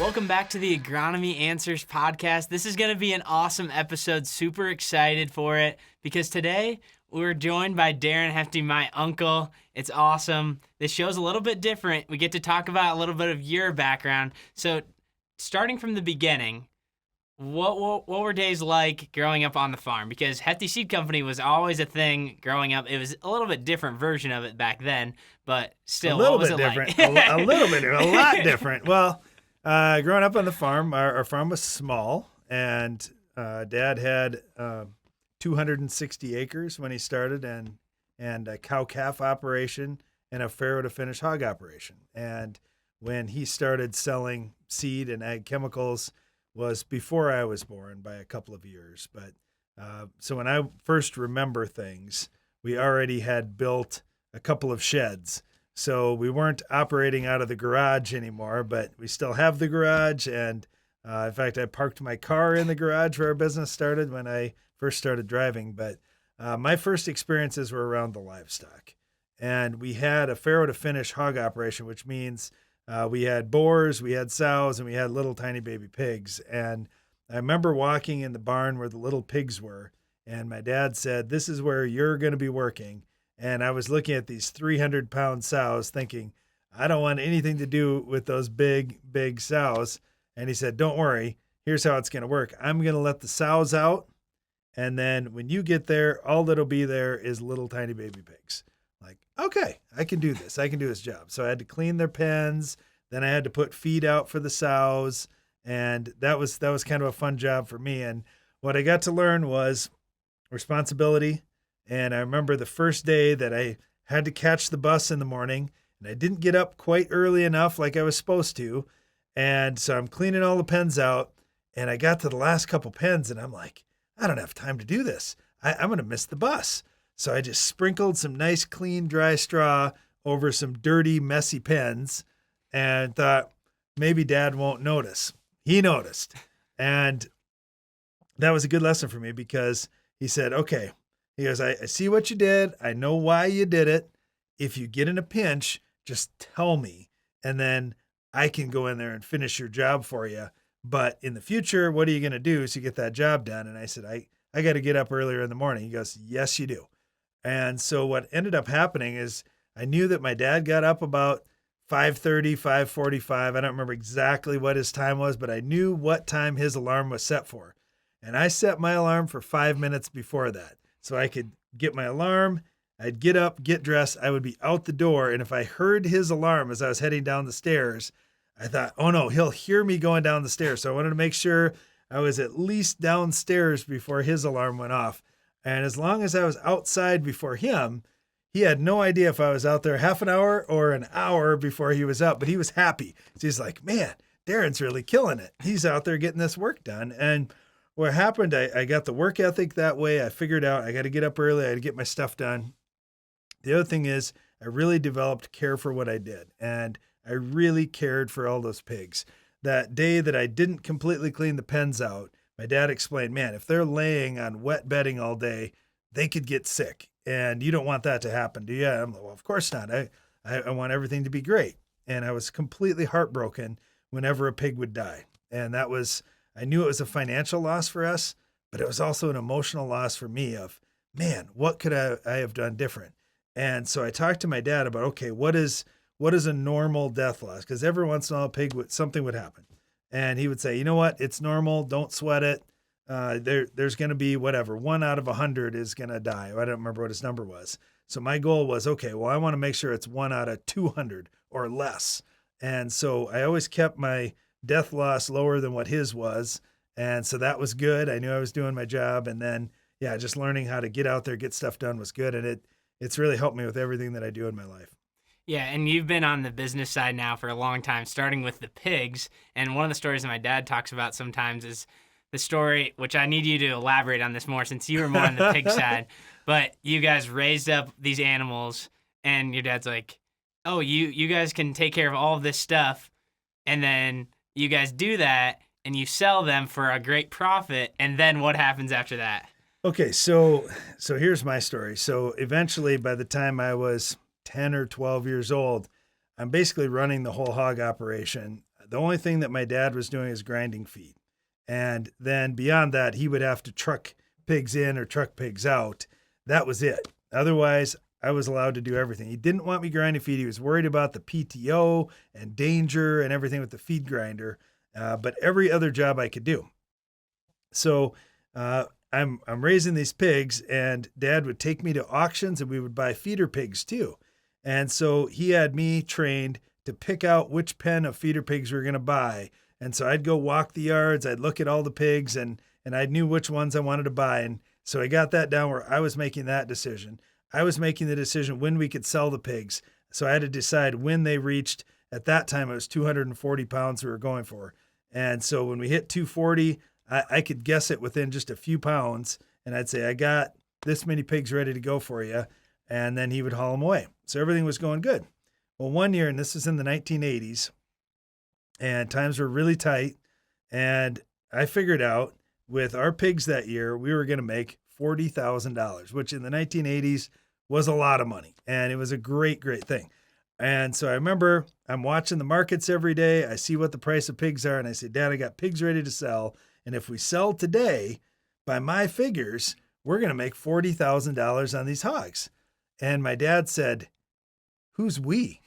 Welcome back to the Agronomy Answers podcast. This is going to be an awesome episode. Super excited for it because today we're joined by Darren Hefty, my uncle. It's awesome. This show's a little bit different. We get to talk about a little bit of your background. So starting from the beginning, what were days like growing up on the farm? Because Hefty Seed Company was always a thing growing up. It was a little bit different version of it back then, but still, what was it like? A little bit, a lot different. Well, growing up on the farm, our farm was small, and Dad had 260 acres when he started, and a cow-calf operation and a farrow-to-finish hog operation. And when he started selling seed and ag chemicals was before I was born by a couple of years. But so when I first remember things, we already had built a couple of sheds. So we weren't operating out of the garage anymore, but we still have the garage. And in fact, I parked my car in the garage where our business started when I first started driving. But my first experiences were around the livestock. And we had a farrow to finish hog operation, which means we had boars, we had sows, and we had little tiny baby pigs. And I remember walking in the barn where the little pigs were, and my dad said, "This is where you're going to be working." And I was looking at these 300-pound sows thinking, I don't want anything to do with those big, big sows. And he said, "Don't worry. Here's how it's going to work. I'm going to let the sows out. And then when you get there, all that'll be there is little tiny baby pigs." Like, okay, I can do this. I can do this job. So I had to clean their pens. Then I had to put feed out for the sows. And that was kind of a fun job for me. And what I got to learn was responsibility. And I remember the first day that I had to catch the bus in the morning, and I didn't get up quite early enough like I was supposed to. And so I'm cleaning all the pens out, and I got to the last couple pens, and I'm like, I don't have time to do this. I'm going to miss the bus. So I just sprinkled some nice, clean, dry straw over some dirty, messy pens and thought maybe Dad won't notice. He noticed. And that was a good lesson for me because he said, okay, he goes, I see what you did. I know why you did it. If you get in a pinch, just tell me. And then I can go in there and finish your job for you. But in the future, what are you going to do to get that job done? And I said, I got to get up earlier in the morning. He goes, yes, you do. And so what ended up happening is I knew that my dad got up about 5:30, 5:45. I don't remember exactly what his time was, but I knew what time his alarm was set for. And I set my alarm for 5 minutes before that. So I could get my alarm, I'd get up, get dressed, I would be out the door. And if I heard his alarm as I was heading down the stairs, I thought, oh no, he'll hear me going down the stairs. So I wanted to make sure I was at least downstairs before his alarm went off. And as long as I was outside before him, he had no idea if I was out there half an hour or an hour before he was up, but he was happy. So he's like, man, Darren's really killing it. He's out there getting this work done. And what happened, I got the work ethic that way. I figured out I got to get up early. I got to get my stuff done. The other thing is I really developed care for what I did. And I really cared for all those pigs. That day that I didn't completely clean the pens out, my dad explained, man, if they're laying on wet bedding all day, they could get sick. And you don't want that to happen, do you? I'm like, well, of course not. I want everything to be great. And I was completely heartbroken whenever a pig would die. And I knew it was a financial loss for us, but it was also an emotional loss for me of, man, what could I have done different? And so I talked to my dad about, okay, what is a normal death loss? Because every once in a while, something would happen. And he would say, you know what? It's normal. Don't sweat it. There's going to be whatever. 1 out of 100 is going to die. I don't remember what his number was. So my goal was, okay, well, I want to make sure it's 1 out of 200 or less. And so I always kept my death loss lower than what his was. And so that was good. I knew I was doing my job. And then, yeah, just learning how to get out there, get stuff done was good. And it's really helped me with everything that I do in my life. Yeah, and you've been on the business side now for a long time, starting with the pigs. And one of the stories that my dad talks about sometimes is the story, which I need you to elaborate on this more since you were more on the pig side. But you guys raised up these animals, and your dad's like, oh, you guys can take care of all of this stuff. And then you guys do that, and you sell them for a great profit. And then what happens after that? Okay, so here's my story. So eventually, by the time I was 10 or 12 years old, I'm basically running the whole hog operation. The only thing that my dad was doing is grinding feed. And then beyond that, he would have to truck pigs in or truck pigs out. That was it. Otherwise, I was allowed to do everything. He didn't want me grinding feed. He was worried about the PTO and danger and everything with the feed grinder. But every other job I could do. So I'm raising these pigs, and Dad would take me to auctions, and we would buy feeder pigs too. And so he had me trained to pick out which pen of feeder pigs we were going to buy. And so I'd go walk the yards, I'd look at all the pigs, and I knew which ones I wanted to buy. And so I got that down where I was making that decision. I was making the decision when we could sell the pigs. So I had to decide when they reached, at that time it was 240 pounds we were going for. And so when we hit 240, I could guess it within just a few pounds. And I'd say, I got this many pigs ready to go for you. And then he would haul them away. So everything was going good. Well, one year, and this is in the 1980s, and times were really tight. And I figured out with our pigs that year, we were going to make $40,000, which in the 1980s was a lot of money. And it was a great, great thing. And so I remember I'm watching the markets every day. I see what the price of pigs are. And I say, Dad, I got pigs ready to sell. And if we sell today, by my figures, we're going to make $40,000 on these hogs. And my dad said, who's we?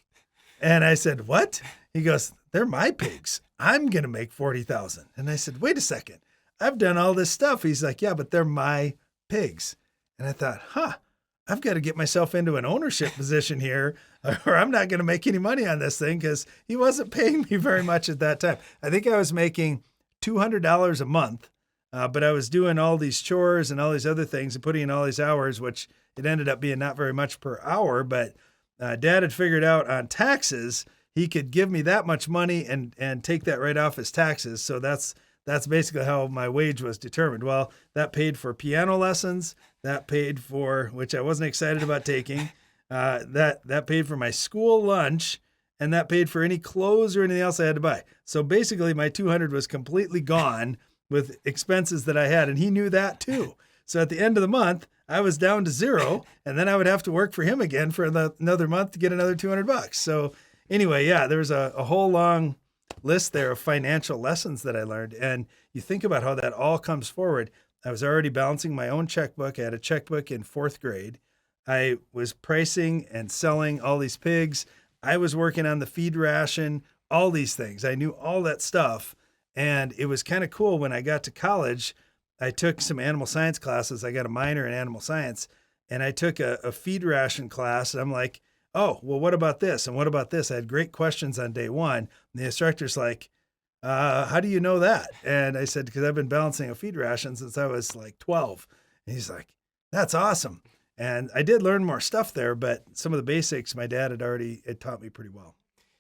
And I said, what? He goes, they're my pigs. I'm going to make 40,000. And I said, wait a second. I've done all this stuff. He's like, yeah, but they're my pigs. And I thought, I've got to get myself into an ownership position here, or I'm not going to make any money on this thing, because he wasn't paying me very much at that time. I think I was making $200 a month, but I was doing all these chores and all these other things and putting in all these hours, which it ended up being not very much per hour. But Dad had figured out on taxes, he could give me that much money and take that right off his taxes. So that's basically how my wage was determined. Well, that paid for piano lessons. That paid for, which I wasn't excited about taking. That paid for my school lunch, and that paid for any clothes or anything else I had to buy. So basically my 200 was completely gone with expenses that I had, and he knew that too. So at the end of the month, I was down to zero, and then I would have to work for him again for another month to get another $200. So anyway, yeah, there was a whole long list there of financial lessons that I learned. And you think about how that all comes forward. I was already balancing my own checkbook. I had a checkbook in 4th grade. I was pricing and selling all these pigs. I was working on the feed ration, all these things. I knew all that stuff. And it was kind of cool when I got to college. I took some animal science classes. I got a minor in animal science, and I took a feed ration class. And I'm like, oh, well, what about this? And what about this? I had great questions on day one. And the instructor's like, how do you know that? And I said, because I've been balancing a feed ration since I was like 12. And he's like, that's awesome. And I did learn more stuff there, but some of the basics my dad had taught me pretty well.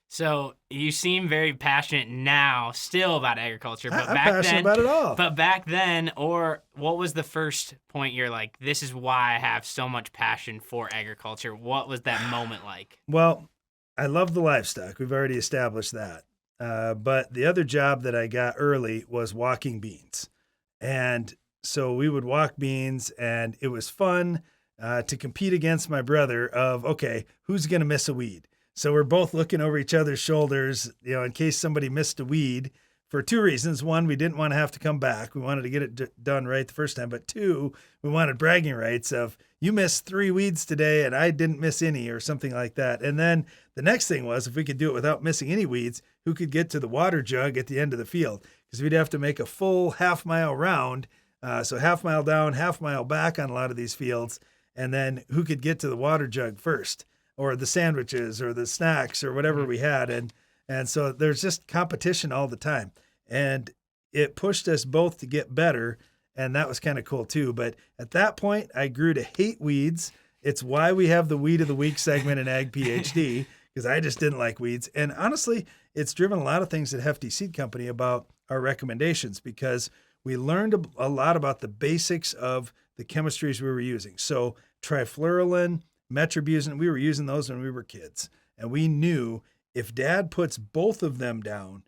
So you seem very passionate now still about agriculture, but I'm back passionate then, about it all. But back then, or what was the first point you're like, this is why I have so much passion for agriculture? What was that moment like? Well, I love the livestock. We've already established that. But the other job that I got early was walking beans. And so we would walk beans, and it was fun to compete against my brother of, okay, who's going to miss a weed? So we're both looking over each other's shoulders, in case somebody missed a weed, for 2 reasons. One, we didn't want to have to come back. We wanted to get it done right the first time. But 2, we wanted bragging rights of, you missed 3 weeds today and I didn't miss any, or something like that. And then the next thing was, if we could do it without missing any weeds, who could get to the water jug at the end of the field? Because we'd have to make a full half-mile round. So half-mile down, half-mile back on a lot of these fields. And then who could get to the water jug first, or the sandwiches or the snacks or whatever we had. And so there's just competition all the time. And it pushed us both to get better. And that was kind of cool too. But at that point, I grew to hate weeds. It's why we have the Weed of the Week segment in Ag PhD, because I just didn't like weeds. And honestly, it's driven a lot of things at Hefty Seed Company about our recommendations, because we learned a lot about the basics of the chemistries we were using. So trifluralin, metribuzin, we were using those when we were kids. And we knew if Dad puts both of them down,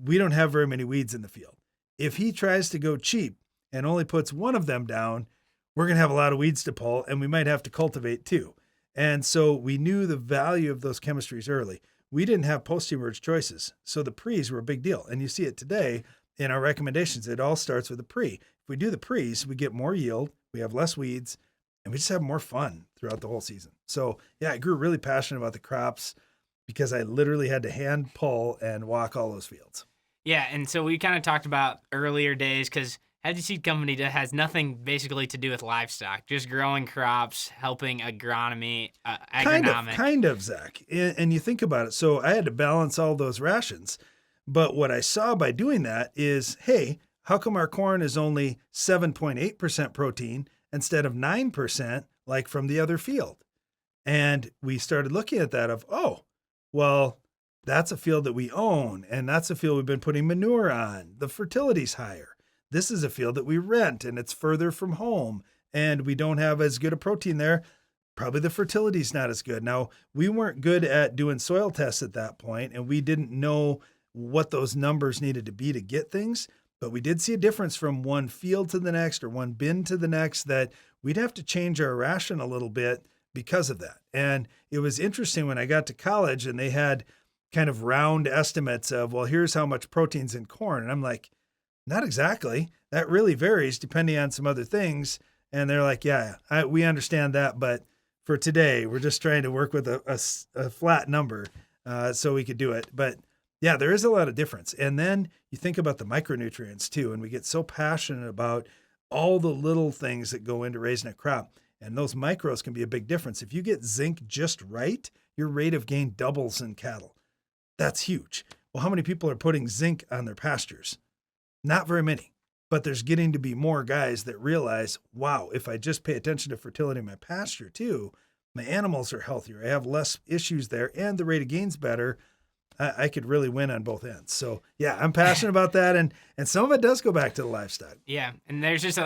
we don't have very many weeds in the field. If he tries to go cheap and only puts one of them down, we're going to have a lot of weeds to pull, and we might have to cultivate too. And so we knew the value of those chemistries early. we didn't have post-emerge choices. So the pre's were a big deal. And you see it today in our recommendations. It all starts with a pre. If we do the pre's, we get more yield, we have less weeds, and we just have more fun throughout the whole season. So yeah, I grew really passionate about the crops because I literally had to hand pull and walk all those fields. Yeah, and so we kind of talked about earlier days because Hefty Seed Company has nothing basically to do with livestock, just growing crops, helping agronomy, agronomic. Kind of, Zach. And you think about it. So I had to balance all those rations. But what I saw by doing that is, hey, how come our corn is only 7.8% protein instead of 9% like from the other field? And we started looking at that of, oh, well, that's a field that we own, and that's a field we've been putting manure on. The fertility's higher. This is a field that we rent, and it's further from home, and we don't have as good a protein there. Probably the fertility's not as good. Now, we weren't good at doing soil tests at that point, and we didn't know what those numbers needed to be to get things, but we did see a difference from one field to the next or one bin to the next that we'd have to change our ration a little bit because of that. And it was interesting when I got to college and they had kind of round estimates of, well, here's how much protein's in corn. And I'm like, not exactly. That really varies depending on some other things. And they're like, yeah, we understand that. But for today, we're just trying to work with a flat number so we could do it. But yeah, there is a lot of difference. And then you think about the micronutrients too. And we get so passionate about all the little things that go into raising a crop. And those micros can be a big difference. If you get zinc just right, your rate of gain doubles in cattle. That's huge. Well, how many people are putting zinc on their pastures? Not very many. But there's getting to be more guys that realize, wow, if I just pay attention to fertility in my pasture too, my animals are healthier. I have less issues there and the rate of gain's better. I could really win on both ends. So yeah, I'm passionate about that. And some of it does go back to the livestock. Yeah. And it's just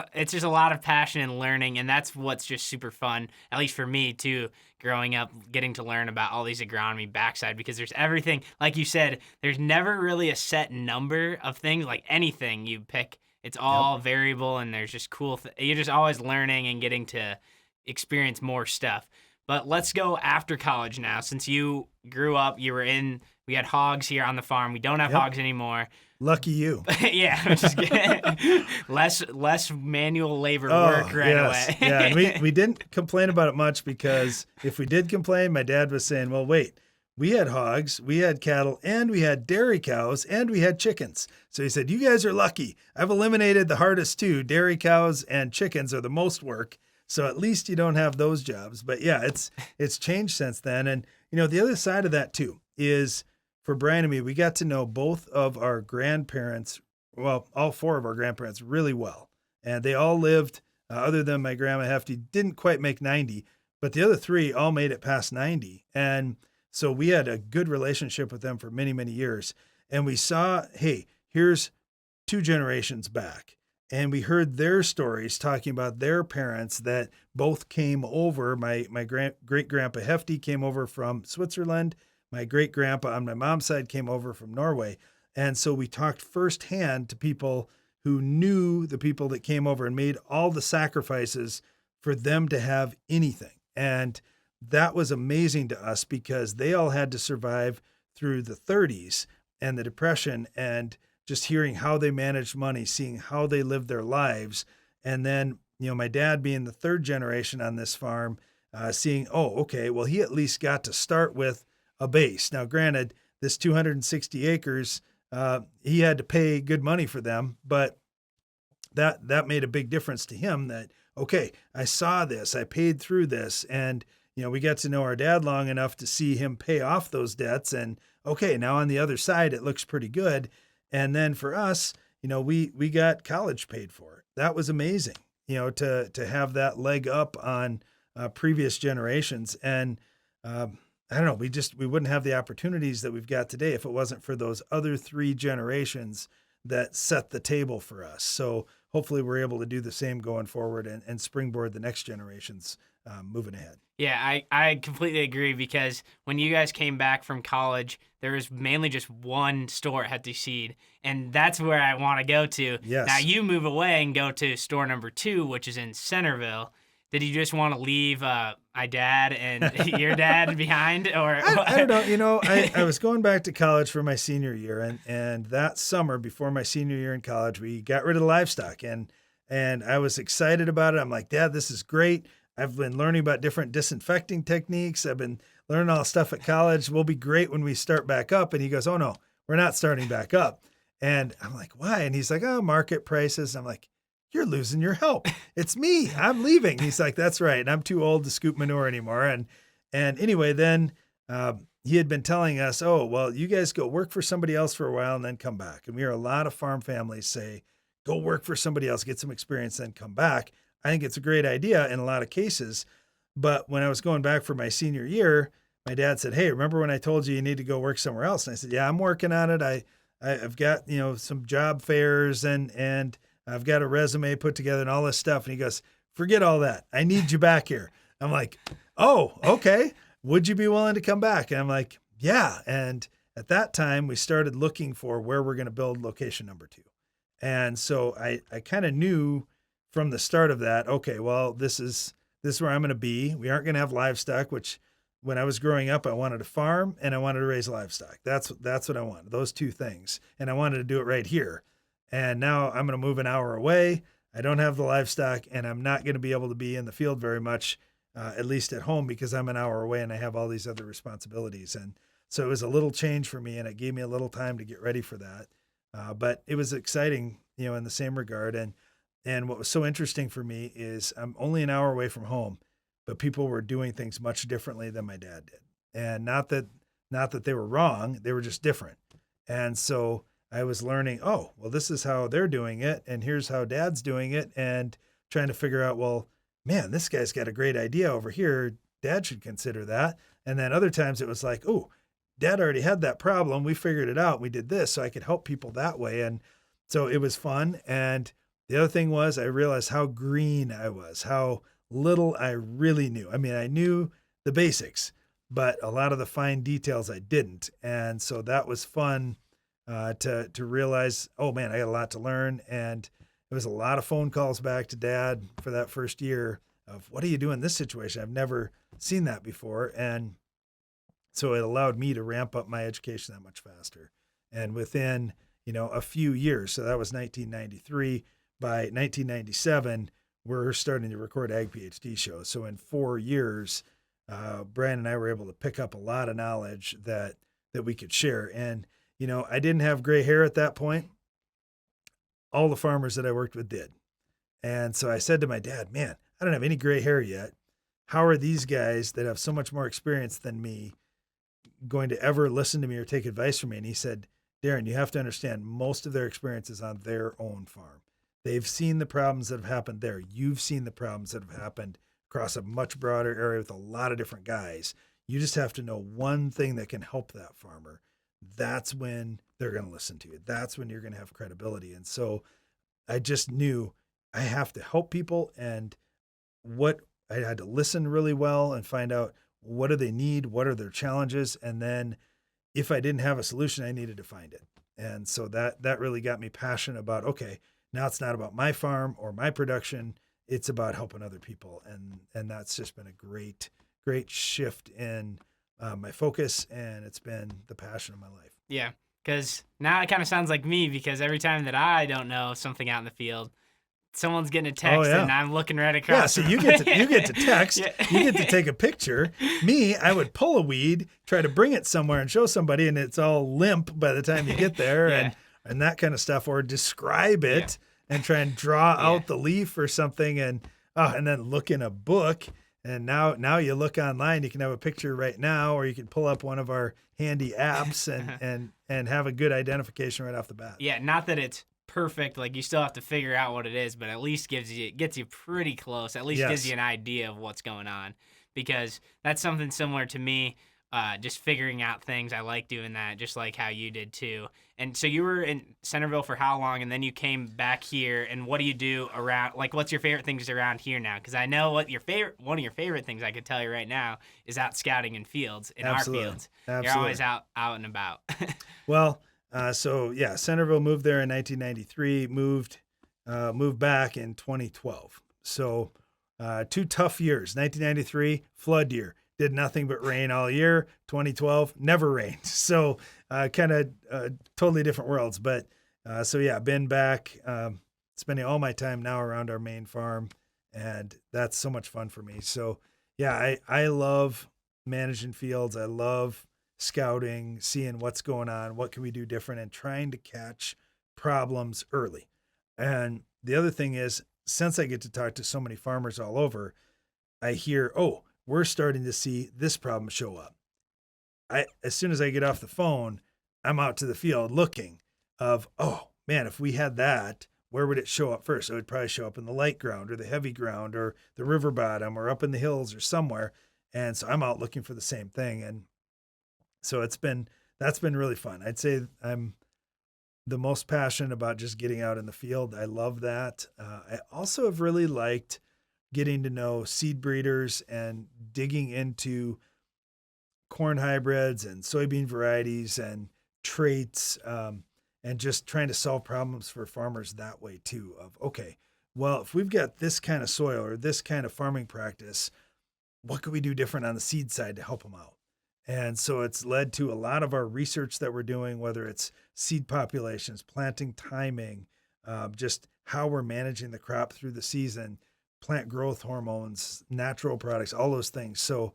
a lot of passion and learning. And that's what's just super fun, at least for me too, growing up, getting to learn about all these agronomy backside, because there's everything, like you said, there's never really a set number of things, like anything you pick. It's all variable, and there's just cool. You're just always learning and getting to experience more stuff. But let's go after college now. Since you grew up, we had hogs here on the farm. We don't have hogs anymore. Lucky you. Yeah, I'm just kidding. less manual labor work away. Yeah, and we didn't complain about it much, because if we did complain, my dad was saying, well, wait, we had hogs, we had cattle, and we had dairy cows, and we had chickens. So he said, you guys are lucky. I've eliminated the hardest two. Dairy cows and chickens are the most work. So at least you don't have those jobs. But yeah, it's changed since then. And, the other side of that too is, for Brian and me, we got to know both of our grandparents, well, all four of our grandparents really well. And they all lived, other than my grandma Hefty, didn't quite make 90, but the other three all made it past 90. And so we had a good relationship with them for many, many years. And we saw, hey, here's 2 generations back. And we heard their stories talking about their parents that both came over. My great-grandpa Hefty came over from Switzerland. My great-grandpa on my mom's side came over from Norway. And so we talked firsthand to people who knew the people that came over and made all the sacrifices for them to have anything. And that was amazing to us, because they all had to survive through the 30s and the Depression, and just hearing how they managed money, seeing how they lived their lives. And then, my dad being the 3rd generation on this farm, seeing, oh, okay, well, he at least got to start with a base. Now, granted, this 260 acres, he had to pay good money for them, but that made a big difference to him that, okay, I saw this, I paid through this. And, we got to know our dad long enough to see him pay off those debts. And okay, now on the other side, it looks pretty good. And then for us, we got college paid for. That was amazing, to have that leg up on previous generations. And I don't know, we wouldn't have the opportunities that we've got today if it wasn't for those other 3 generations that set the table for us. So hopefully we're able to do the same going forward and springboard the next generations moving ahead. Yeah, I completely agree, because when you guys came back from college, there was mainly just one store at Hefty Seed, and that's where I want to go to. Yes. Now you move away and go to store number 2, which is in Centerville. Did you just want to leave my dad and your dad behind, or I don't know. You know, I was going back to college for my senior year, and that summer before my senior year in college, we got rid of the livestock, and I was excited about it. I'm like, Dad, this is great. I've been learning about different disinfecting techniques. I've been learning all stuff at college. We'll be great when we start back up. And he goes, oh no, we're not starting back up. And I'm like, why? And he's like, oh, market prices. And I'm like, you're losing your help. It's me. I'm leaving. He's like, that's right. And I'm too old to scoop manure anymore. And anyway, then he had been telling us, oh, well, you guys go work for somebody else for a while and then come back. And we hear a lot of farm families say, go work for somebody else, get some experience, then come back. I think it's a great idea in a lot of cases. But when I was going back for my senior year, my dad said, hey, remember when I told you need to go work somewhere else? And I said, yeah, I'm working on it. I've got, some job fairs and I've got a resume put together and all this stuff. And he goes, forget all that. I need you back here. I'm like, oh, okay. Would you be willing to come back? And I'm like, yeah. And at that time, we started looking for where we're going to build location number 2. And so I kind of knew from the start of that, okay, well, this is where I'm going to be. We aren't going to have livestock, which when I was growing up, I wanted to farm and I wanted to raise livestock. That's what I wanted, those 2 things. And I wanted to do it right here. And now I'm going to move an hour away. I don't have the livestock and I'm not going to be able to be in the field very much, at least at home, because I'm an hour away and I have all these other responsibilities. And so it was a little change for me and it gave me a little time to get ready for that. But it was exciting, in the same regard. And what was so interesting for me is I'm only an hour away from home, but people were doing things much differently than my dad did. And not that they were wrong, they were just different. And so I was learning, oh, well, this is how they're doing it. And here's how dad's doing it. And trying to figure out, well, man, this guy's got a great idea over here. Dad should consider that. And then other times it was like, oh, Dad already had that problem. We figured it out. We did this so I could help people that way. And so it was fun. And the other thing was I realized how green I was, how little I really knew. I mean, I knew the basics, but a lot of the fine details I didn't. And so that was fun to realize, oh man, I got a lot to learn. And it was a lot of phone calls back to Dad for that first year of, what do you do in this situation? I've never seen that before. And so it allowed me to ramp up my education that much faster. And within, a few years, so that was 1993, by 1997, we're starting to record Ag PhD shows. So in 4 years, Brian and I were able to pick up a lot of knowledge that we could share. And, I didn't have gray hair at that point. All the farmers that I worked with did. And so I said to my dad, man, I don't have any gray hair yet. How are these guys that have so much more experience than me going to ever listen to me or take advice from me? And he said, Darren, you have to understand most of their experience is on their own farm. They've seen the problems that have happened there. You've seen the problems that have happened across a much broader area with a lot of different guys. You just have to know one thing that can help that farmer. That's when they're going to listen to you. That's when you're going to have credibility. And so I just knew I have to help people, and what I had to listen really well and find out, what do they need? What are their challenges? And then if I didn't have a solution, I needed to find it. And so that really got me passionate about, okay, now it's not about my farm or my production. It's about helping other people. And that's just been a great, great shift in my focus. And it's been the passion of my life. Yeah. Because now it kind of sounds like me, because every time that I don't know something out in the field, someone's getting a text and I'm looking right across. Yeah, so you get to text, yeah. You get to take a picture. Me, I would pull a weed, try to bring it somewhere and show somebody, and it's all limp by the time you get there, yeah. and that kind of stuff, or describe it and try and draw out the leaf or something, and then look in a book. And now you look online, you can have a picture right now, or you can pull up one of our handy apps and have a good identification right off the bat. Yeah, not that it's perfect, like you still have to figure out what it is, but at least gets you pretty close, at least gives you an idea of what's going on, because that's something similar to me, just figuring out things. I like doing that, just like how you did too. And so you were in Centerville for how long, and then you came back here, and what do you do around, like, what's your favorite things around here now? Because I know one of your favorite things I could tell you right now is out scouting in fields, in Absolutely. our fields. Absolutely. You're always out and about. Well, Centerville moved there in 1993, moved back in 2012. So Two tough years. 1993, flood year. Did nothing but rain all year. 2012, never rained. So kind of totally different worlds. But so yeah, been back, spending all my time now around our main farm, and that's so much fun for me. So yeah, I love managing fields. I love scouting, seeing what's going on, what can we do different, and trying to catch problems early. And the other thing is, since I get to talk to so many farmers all over, I hear, oh, we're starting to see this problem show up. As soon as I get off the phone, I'm out to the field looking of, oh man, if we had that, where would it show up first? It would probably show up in the light ground or the heavy ground or the river bottom or up in the hills or somewhere. And so I'm out looking for the same thing. And so that's been really fun. I'd say I'm the most passionate about just getting out in the field. I love that. I also have really liked getting to know seed breeders and digging into corn hybrids and soybean varieties and traits, and just trying to solve problems for farmers that way too. Of, okay, well, if we've got this kind of soil or this kind of farming practice, what could we do different on the seed side to help them out? And so it's led to a lot of our research that we're doing, whether it's seed populations, planting timing, just how we're managing the crop through the season, plant growth hormones, natural products, all those things. So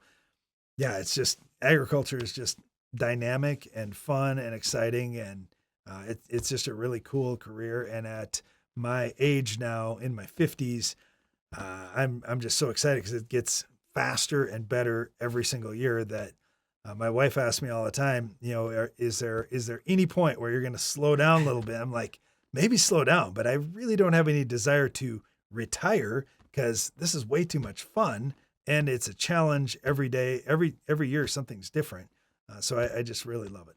yeah, it's just, agriculture is just dynamic and fun and exciting. And it's just a really cool career. And at my age now, in my 50s, I'm just so excited because it gets faster and better every single year. That my wife asks me all the time, is there any point where you're going to slow down a little bit? I'm like, maybe slow down, but I really don't have any desire to retire because this is way too much fun. And it's a challenge every day, every year, something's different. So I just really love it.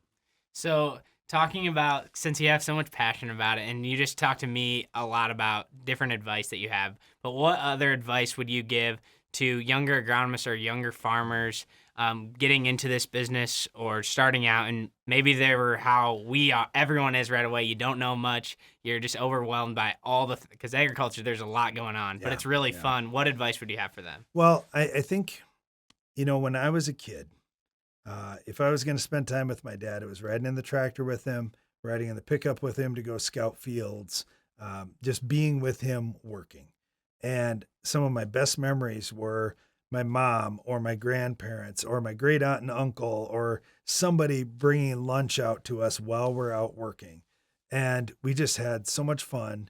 So talking about, since you have so much passion about it, and you just talked to me a lot about different advice that you have, but what other advice would you give to younger agronomists or younger farmers getting into this business or starting out? And maybe they were how everyone is right away. You don't know much. You're just overwhelmed by all because agriculture, there's a lot going on, but it's really fun. What advice would you have for them? Well, I think, when I was a kid, if I was going to spend time with my dad, it was riding in the tractor with him, riding in the pickup with him to go scout fields, just being with him working. And some of my best memories were my mom or my grandparents or my great aunt and uncle or somebody bringing lunch out to us while we're out working. And we just had so much fun.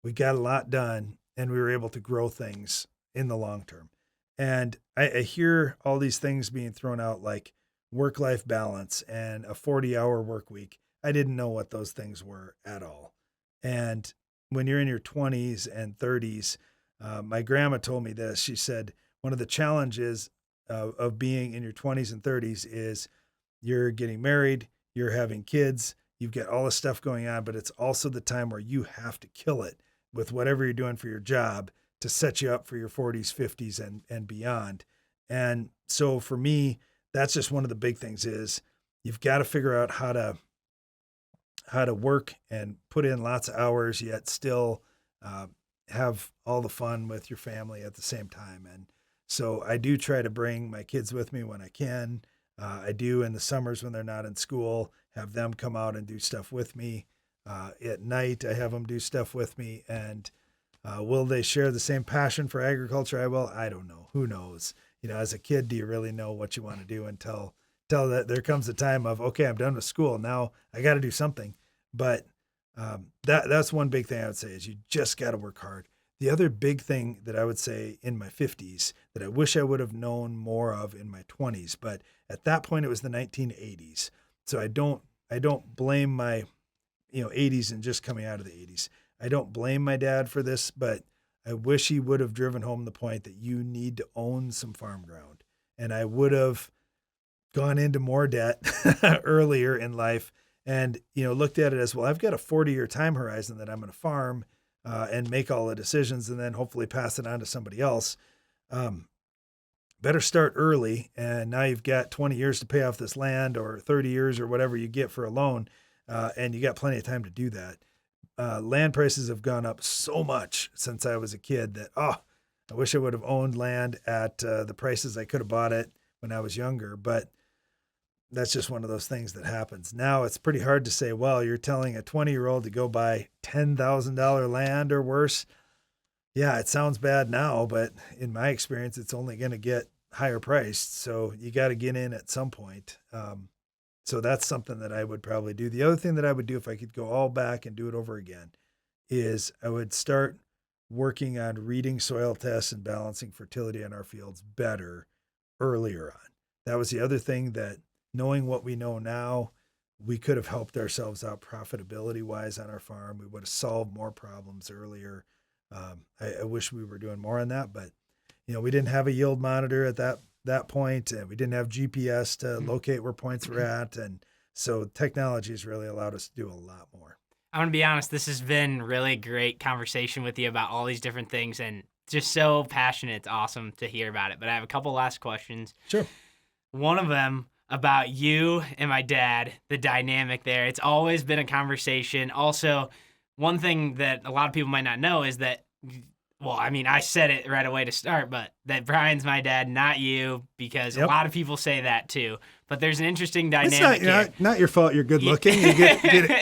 We got a lot done and we were able to grow things in the long term. And I hear all these things being thrown out like work-life balance and a 40-hour work week. I didn't know what those things were at all. And when you're in your 20s and 30s, my grandma told me this. She said, one of the challenges of being in your 20s and 30s is you're getting married, you're having kids, you've got all this stuff going on, but it's also the time where you have to kill it with whatever you're doing for your job to set you up for your 40s, 50s, and beyond. And so for me, that's just one of the big things is you've got to figure out how to work and put in lots of hours, yet still have all the fun with your family at the same time. And so I do try to bring my kids with me when I can. I do in the summers when they're not in school, have them come out and do stuff with me. At night, I have them do stuff with me. And will they share the same passion for agriculture I will? I don't know. Who knows? As a kid, do you really know what you want to do until that there comes a time of, okay, I'm done with school. Now I got to do something. But that's one big thing I would say is you just got to work hard. The other big thing that I would say in my 50s that I wish I would have known more of in my 20s, but at that point it was the 1980s. So I don't blame my 80s and just coming out of the 80s. I don't blame my dad for this, but I wish he would have driven home the point that you need to own some farm ground. And I would have gone into more debt earlier in life and, looked at it as, well, I've got a 40-year time horizon that I'm going to farm and make all the decisions and then hopefully pass it on to somebody else. Better start early. And now you've got 20 years to pay off this land or 30 years or whatever you get for a loan. And you got plenty of time to do that. Land prices have gone up so much since I was a kid that, I wish I would have owned land at the prices I could have bought it when I was younger, but that's just one of those things that happens. Now it's pretty hard to say, well, you're telling a 20-year-old to go buy $10,000 land or worse. Yeah, it sounds bad now, but in my experience, it's only going to get higher priced. So you got to get in at some point. So that's something that I would probably do. The other thing that I would do if I could go all back and do it over again is I would start working on reading soil tests and balancing fertility in our fields better earlier on. That was the other thing that, knowing what we know now, we could have helped ourselves out profitability wise on our farm. We would have solved more problems earlier. I wish we were doing more on that, but we didn't have a yield monitor at that point, and we didn't have GPS to locate where points were at, and so technology has really allowed us to do a lot more. I'm gonna be honest. This has been really great conversation with you about all these different things, and just so passionate. It's awesome to hear about it. But I have a couple last questions. Sure. One of them about you and my dad, the dynamic there. It's always been a conversation. Also, one thing that a lot of people might not know is that, well, I mean, I said it right away to start, but that Brian's my dad, not you, because a lot of people say that too. But there's an interesting dynamic here. Not your fault. You're good looking. You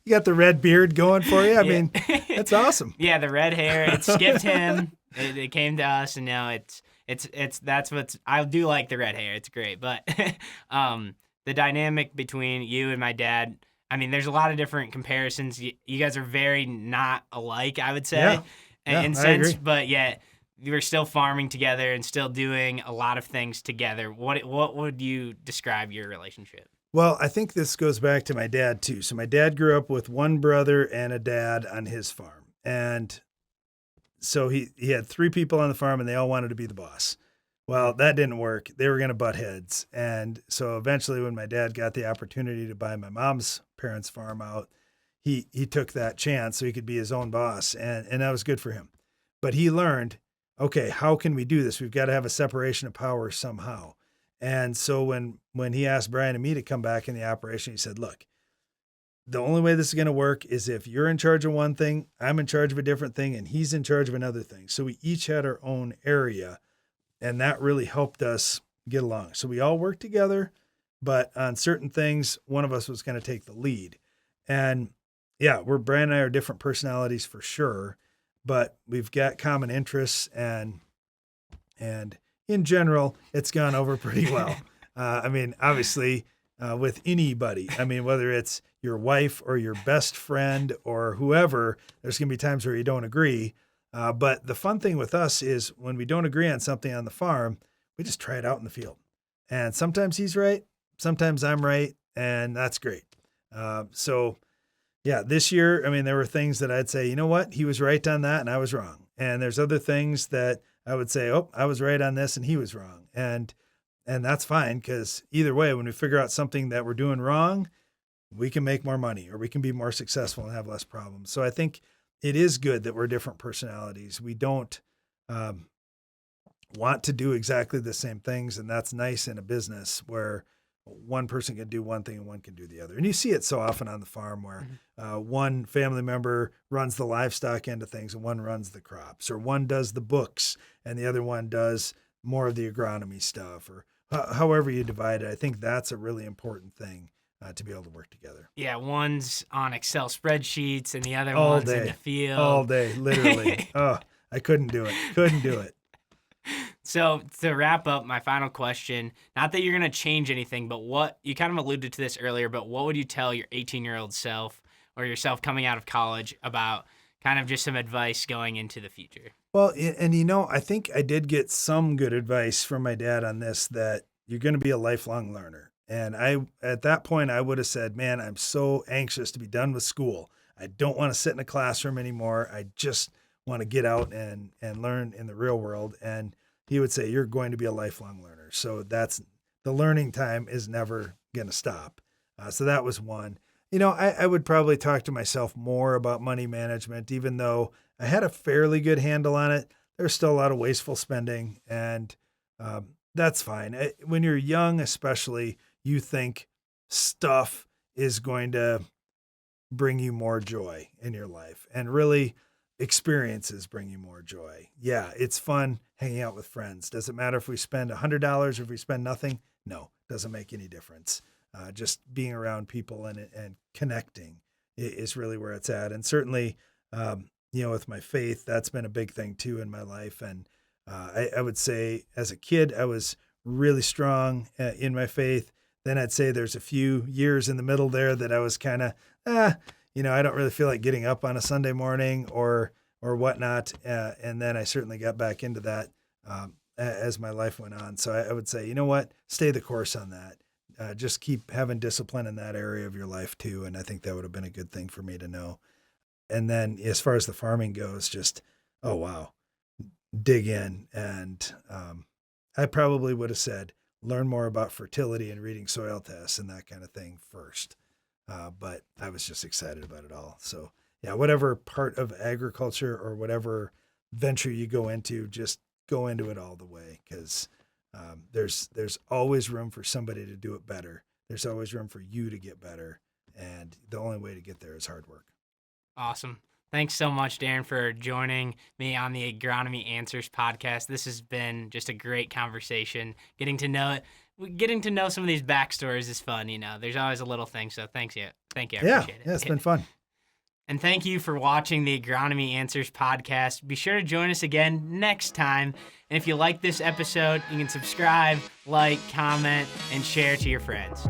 you got the red beard going for you. I mean, that's awesome. Yeah, the red hair. It skipped him. It came to us, and now I do like the red hair. It's great. But the dynamic between you and my dad, I mean, there's a lot of different comparisons. You guys are very not alike, I would say, in sense, agree. But yet you were still farming together and still doing a lot of things together. What would you describe your relationship? Well, I think this goes back to my dad too. So my dad grew up with one brother and a dad on his farm. And so he had 3 people on the farm and they all wanted to be the boss. Well, that didn't work. They were going to butt heads. And so eventually when my dad got the opportunity to buy my mom's parents' farm out, he took that chance so he could be his own boss. And that was good for him. But he learned, okay, how can we do this? We've got to have a separation of power somehow. And so when he asked Brian and me to come back in the operation, he said, look, the only way this is going to work is if you're in charge of one thing, I'm in charge of a different thing, and he's in charge of another thing. So we each had our own area, and that really helped us get along. So we all worked together, but on certain things, one of us was going to take the lead. And yeah, Brian and I are different personalities for sure, but we've got common interests, and in general, it's gone over pretty well. I mean, obviously, with anybody, I mean, whether it's your wife or your best friend or whoever, there's going to be times where you don't agree. But the fun thing with us is when we don't agree on something on the farm, we just try it out in the field. And sometimes he's right, sometimes I'm right, and that's great. So yeah, this year, I mean, there were things that I'd say, you know what, he was right on that and I was wrong. And there's other things that I would say, oh, I was right on this and he was wrong. And that's fine, because either way, when we figure out something that we're doing wrong, we can make more money or we can be more successful and have less problems. So I think it is good that we're different personalities. We don't want to do exactly the same things. And that's nice in a business where one person can do one thing and one can do the other. And you see it so often on the farm where one family member runs the livestock end of things and one runs the crops, or one does the books and the other one does more of the agronomy stuff, or however you divide it. I think that's a really important thing to be able to work together. Yeah, one's on Excel spreadsheets and the other one's in the field. All day, literally. Oh, I couldn't do it. So to wrap up, my final question, not that you're going to change anything, but what you kind of alluded to this earlier, but what would you tell your 18-year-old self or yourself coming out of college about kind of just some advice going into the future? Well, and I think I did get some good advice from my dad on this, that you're going to be a lifelong learner. And at that point, I would have said, man, I'm so anxious to be done with school. I don't want to sit in a classroom anymore. I just want to get out and learn in the real world. And he would say, you're going to be a lifelong learner. So that's the learning time is never going to stop. So that was one. I would probably talk to myself more about money management, even though I had a fairly good handle on it. There's still a lot of wasteful spending, and that's fine. When you're young, especially, you think stuff is going to bring you more joy in your life. And really, experiences bring you more joy. Yeah, it's fun hanging out with friends. Does it matter if we spend $100 or if we spend nothing? No, doesn't make any difference. Just being around people and connecting is really where it's at. And certainly, with my faith, that's been a big thing too in my life. And I would say as a kid, I was really strong in my faith. Then I'd say there's a few years in the middle there that I was kind of, I don't really feel like getting up on a Sunday morning or whatnot. And then I certainly got back into that as my life went on. So I would say, you know what, stay the course on that. Just keep having discipline in that area of your life too. And I think that would have been a good thing for me to know. And then as far as the farming goes, just, oh, wow, dig in. And I probably would have said, learn more about fertility and reading soil tests and that kind of thing first. But I was just excited about it all. So yeah, whatever part of agriculture or whatever venture you go into, just go into it all the way, because there's always room for somebody to do it better. There's always room for you to get better. And the only way to get there is hard work. Awesome. Thanks so much, Darren, for joining me on the Agronomy Answers podcast. This has been just a great conversation. Getting to know some of these backstories is fun. There's always a little thing. So thank you. I appreciate it. Yeah, it's been fun. And thank you for watching the Agronomy Answers podcast. Be sure to join us again next time. And if you like this episode, you can subscribe, like, comment, and share to your friends.